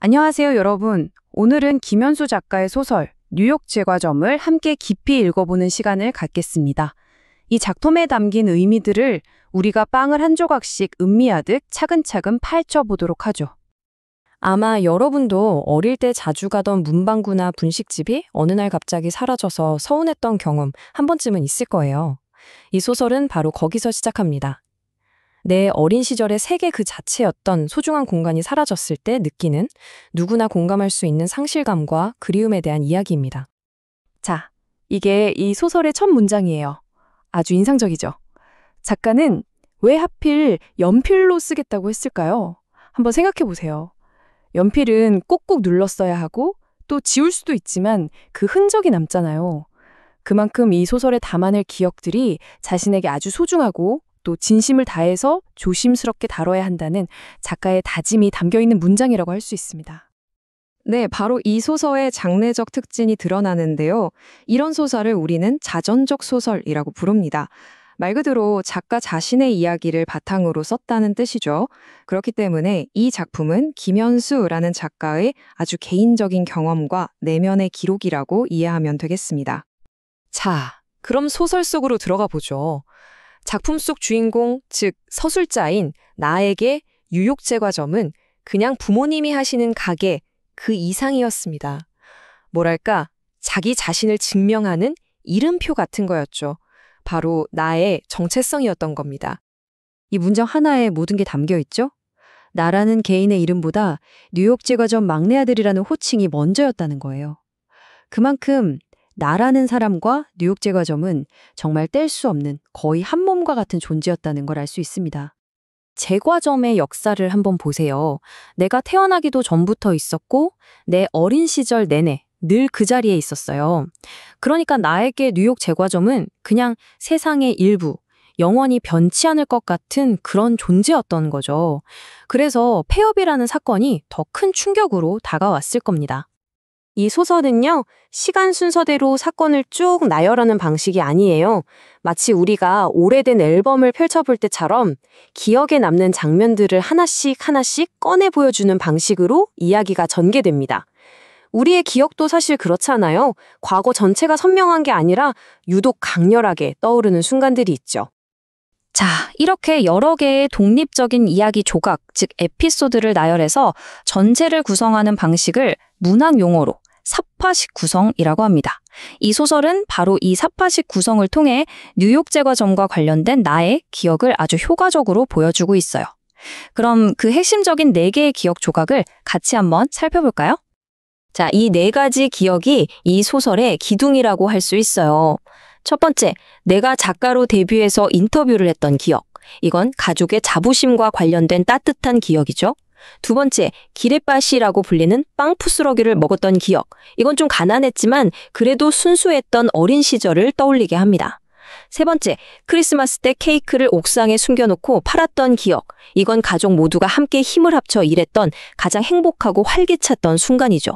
안녕하세요, 여러분. 오늘은 김현수 작가의 소설 뉴욕 제과점을 함께 깊이 읽어보는 시간을 갖겠습니다. 이 작품에 담긴 의미들을 우리가 빵을 한 조각씩 음미하듯 차근차근 파헤쳐보도록 하죠. 아마 여러분도 어릴 때 자주 가던 문방구나 분식집이 어느 날 갑자기 사라져서 서운했던 경험 한 번쯤은 있을 거예요. 이 소설은 바로 거기서 시작합니다. 내 어린 시절의 세계 그 자체였던 소중한 공간이 사라졌을 때 느끼는 누구나 공감할 수 있는 상실감과 그리움에 대한 이야기입니다. 자, 이게 이 소설의 첫 문장이에요. 아주 인상적이죠? 작가는 왜 하필 연필로 쓰겠다고 했을까요? 한번 생각해 보세요. 연필은 꼭꼭 눌렀어야 하고 또 지울 수도 있지만 그 흔적이 남잖아요. 그만큼 이 소설에 담아낼 기억들이 자신에게 아주 소중하고 또 진심을 다해서 조심스럽게 다뤄야 한다는 작가의 다짐이 담겨있는 문장이라고 할 수 있습니다. 네, 바로 이 소설의 장르적 특징이 드러나는데요. 이런 소설을 우리는 자전적 소설이라고 부릅니다. 말 그대로 작가 자신의 이야기를 바탕으로 썼다는 뜻이죠. 그렇기 때문에 이 작품은 김현수라는 작가의 아주 개인적인 경험과 내면의 기록이라고 이해하면 되겠습니다. 자, 그럼 소설 속으로 들어가 보죠. 작품 속 주인공, 즉 서술자인 나에게 뉴욕 제과점은 그냥 부모님이 하시는 가게 그 이상이었습니다. 뭐랄까, 자기 자신을 증명하는 이름표 같은 거였죠. 바로 나의 정체성이었던 겁니다. 이 문장 하나에 모든 게 담겨 있죠? 나라는 개인의 이름보다 뉴욕 제과점 막내 아들이라는 호칭이 먼저였다는 거예요. 그만큼 나라는 사람과 뉴욕 제과점은 정말 뗄 수 없는 거의 한 몸과 같은 존재였다는 걸 알 수 있습니다. 제과점의 역사를 한번 보세요. 내가 태어나기도 전부터 있었고 내 어린 시절 내내 늘 그 자리에 있었어요. 그러니까 나에게 뉴욕 제과점은 그냥 세상의 일부, 영원히 변치 않을 것 같은 그런 존재였던 거죠. 그래서 폐업이라는 사건이 더 큰 충격으로 다가왔을 겁니다. 이 소설은요, 시간 순서대로 사건을 쭉 나열하는 방식이 아니에요. 마치 우리가 오래된 앨범을 펼쳐볼 때처럼 기억에 남는 장면들을 하나씩 꺼내 보여주는 방식으로 이야기가 전개됩니다. 우리의 기억도 사실 그렇잖아요. 과거 전체가 선명한 게 아니라 유독 강렬하게 떠오르는 순간들이 있죠. 자, 이렇게 여러 개의 독립적인 이야기 조각, 즉 에피소드를 나열해서 전체를 구성하는 방식을 문학 용어로 사파식 구성이라고 합니다. 이 소설은 바로 이 사파식 구성을 통해 뉴욕 제과점과 관련된 나의 기억을 아주 효과적으로 보여주고 있어요. 그럼 그 핵심적인 4개의 기억 조각을 같이 한번 살펴볼까요? 자, 이 4가지 기억이 이 소설의 기둥이라고 할 수 있어요. 첫 번째, 내가 작가로 데뷔해서 인터뷰를 했던 기억. 이건 가족의 자부심과 관련된 따뜻한 기억이죠. 두 번째, 기레빠시라고 불리는 빵 부스러기를 먹었던 기억. 이건 좀 가난했지만 그래도 순수했던 어린 시절을 떠올리게 합니다. 세 번째, 크리스마스 때 케이크를 옥상에 숨겨놓고 팔았던 기억. 이건 가족 모두가 함께 힘을 합쳐 일했던 가장 행복하고 활기찼던 순간이죠.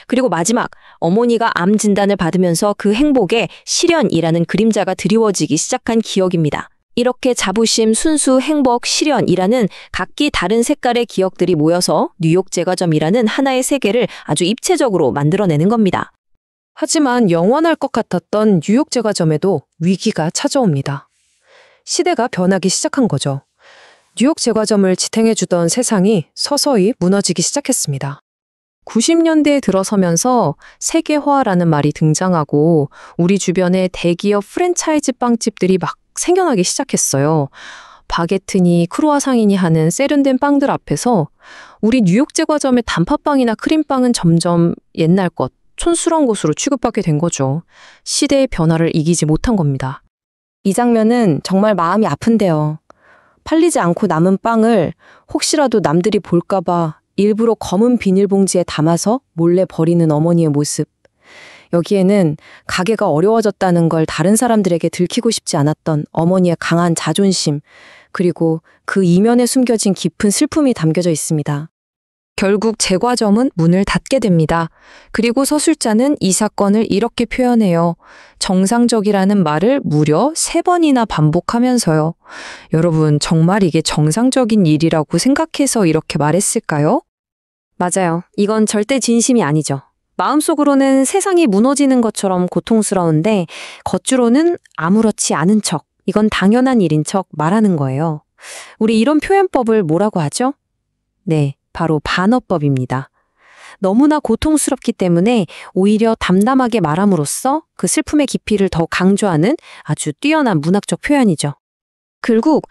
그리고 마지막, 어머니가 암 진단을 받으면서 그 행복에 실연이라는 그림자가 드리워지기 시작한 기억입니다. 이렇게 자부심, 순수, 행복, 실연이라는 각기 다른 색깔의 기억들이 모여서 뉴욕 제과점이라는 하나의 세계를 아주 입체적으로 만들어내는 겁니다. 하지만 영원할 것 같았던 뉴욕 제과점에도 위기가 찾아옵니다. 시대가 변하기 시작한 거죠. 뉴욕 제과점을 지탱해주던 세상이 서서히 무너지기 시작했습니다. 90년대에 들어서면서 세계화라는 말이 등장하고 우리 주변에 대기업 프랜차이즈 빵집들이 막 생겨나기 시작했어요. 바게트니 크루아상이니 하는 세련된 빵들 앞에서 우리 뉴욕 제과점의 단팥빵이나 크림빵은 점점 옛날 것, 촌스러운 곳으로 취급받게 된 거죠. 시대의 변화를 이기지 못한 겁니다. 이 장면은 정말 마음이 아픈데요. 팔리지 않고 남은 빵을 혹시라도 남들이 볼까봐 일부러 검은 비닐봉지에 담아서 몰래 버리는 어머니의 모습. 여기에는 가게가 어려워졌다는 걸 다른 사람들에게 들키고 싶지 않았던 어머니의 강한 자존심, 그리고 그 이면에 숨겨진 깊은 슬픔이 담겨져 있습니다. 결국 제과점은 문을 닫게 됩니다. 그리고 서술자는 이 사건을 이렇게 표현해요. 정상적이라는 말을 무려 3번이나 반복하면서요. 여러분, 정말 이게 정상적인 일이라고 생각해서 이렇게 말했을까요? 맞아요. 이건 절대 진심이 아니죠. 마음속으로는 세상이 무너지는 것처럼 고통스러운데 겉으로는 아무렇지 않은 척, 이건 당연한 일인 척 말하는 거예요. 우리 이런 표현법을 뭐라고 하죠? 네, 바로 반어법입니다. 너무나 고통스럽기 때문에 오히려 담담하게 말함으로써 그 슬픔의 깊이를 더 강조하는 아주 뛰어난 문학적 표현이죠. 결국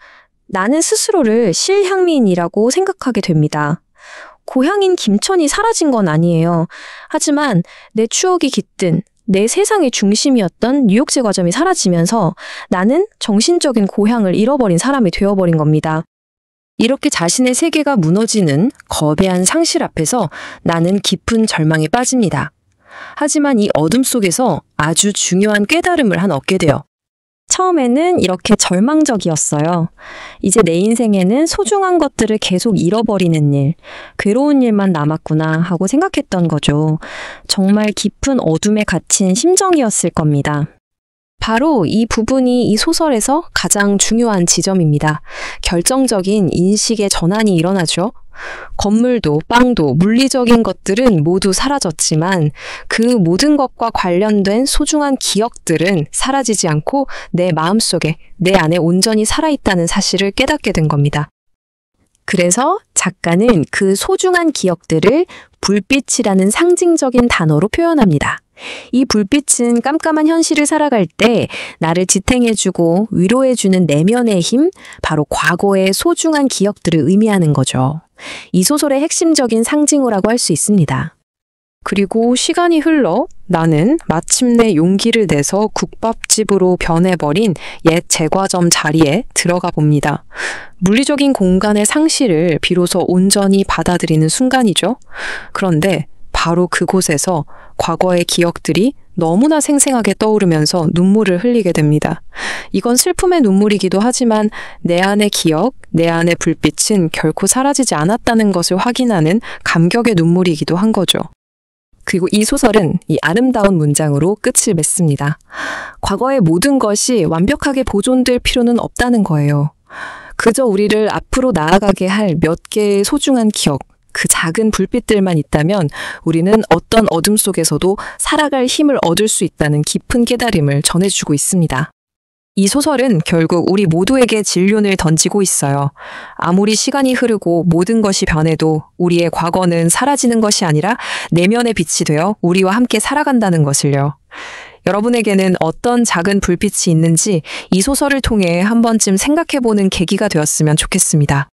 나는 스스로를 실향민이라고 생각하게 됩니다. 고향인 김천이 사라진 건 아니에요. 하지만 내 추억이 깃든 내 세상의 중심이었던 뉴욕 제과점이 사라지면서 나는 정신적인 고향을 잃어버린 사람이 되어버린 겁니다. 이렇게 자신의 세계가 무너지는 거대한 상실 앞에서 나는 깊은 절망에 빠집니다. 하지만 이 어둠 속에서 아주 중요한 깨달음을 하나 얻게 돼요. 처음에는 이렇게 절망적이었어요. 이제 내 인생에는 소중한 것들을 계속 잃어버리는 일, 괴로운 일만 남았구나 하고 생각했던 거죠. 정말 깊은 어둠에 갇힌 심정이었을 겁니다. 바로 이 부분이 이 소설에서 가장 중요한 지점입니다. 결정적인 인식의 전환이 일어나죠. 건물도 빵도 물리적인 것들은 모두 사라졌지만 그 모든 것과 관련된 소중한 기억들은 사라지지 않고 내 마음속에, 내 안에 온전히 살아있다는 사실을 깨닫게 된 겁니다. 그래서 작가는 그 소중한 기억들을 불빛이라는 상징적인 단어로 표현합니다. 이 불빛은 깜깜한 현실을 살아갈 때 나를 지탱해주고 위로해주는 내면의 힘, 바로 과거의 소중한 기억들을 의미하는 거죠. 이 소설의 핵심적인 상징어라고 할 수 있습니다. 그리고 시간이 흘러 나는 마침내 용기를 내서 국밥집으로 변해버린 옛 제과점 자리에 들어가 봅니다. 물리적인 공간의 상실을 비로소 온전히 받아들이는 순간이죠. 그런데 바로 그곳에서 과거의 기억들이 너무나 생생하게 떠오르면서 눈물을 흘리게 됩니다. 이건 슬픔의 눈물이기도 하지만 내 안의 기억, 내 안의 불빛은 결코 사라지지 않았다는 것을 확인하는 감격의 눈물이기도 한 거죠. 그리고 이 소설은 이 아름다운 문장으로 끝을 맺습니다. 과거의 모든 것이 완벽하게 보존될 필요는 없다는 거예요. 그저 우리를 앞으로 나아가게 할 몇 개의 소중한 기억, 그 작은 불빛들만 있다면 우리는 어떤 어둠 속에서도 살아갈 힘을 얻을 수 있다는 깊은 깨달음을 전해주고 있습니다. 이 소설은 결국 우리 모두에게 진륜을 던지고 있어요. 아무리 시간이 흐르고 모든 것이 변해도 우리의 과거는 사라지는 것이 아니라 내면의 빛이 되어 우리와 함께 살아간다는 것을요. 여러분에게는 어떤 작은 불빛이 있는지 이 소설을 통해 한 번쯤 생각해보는 계기가 되었으면 좋겠습니다.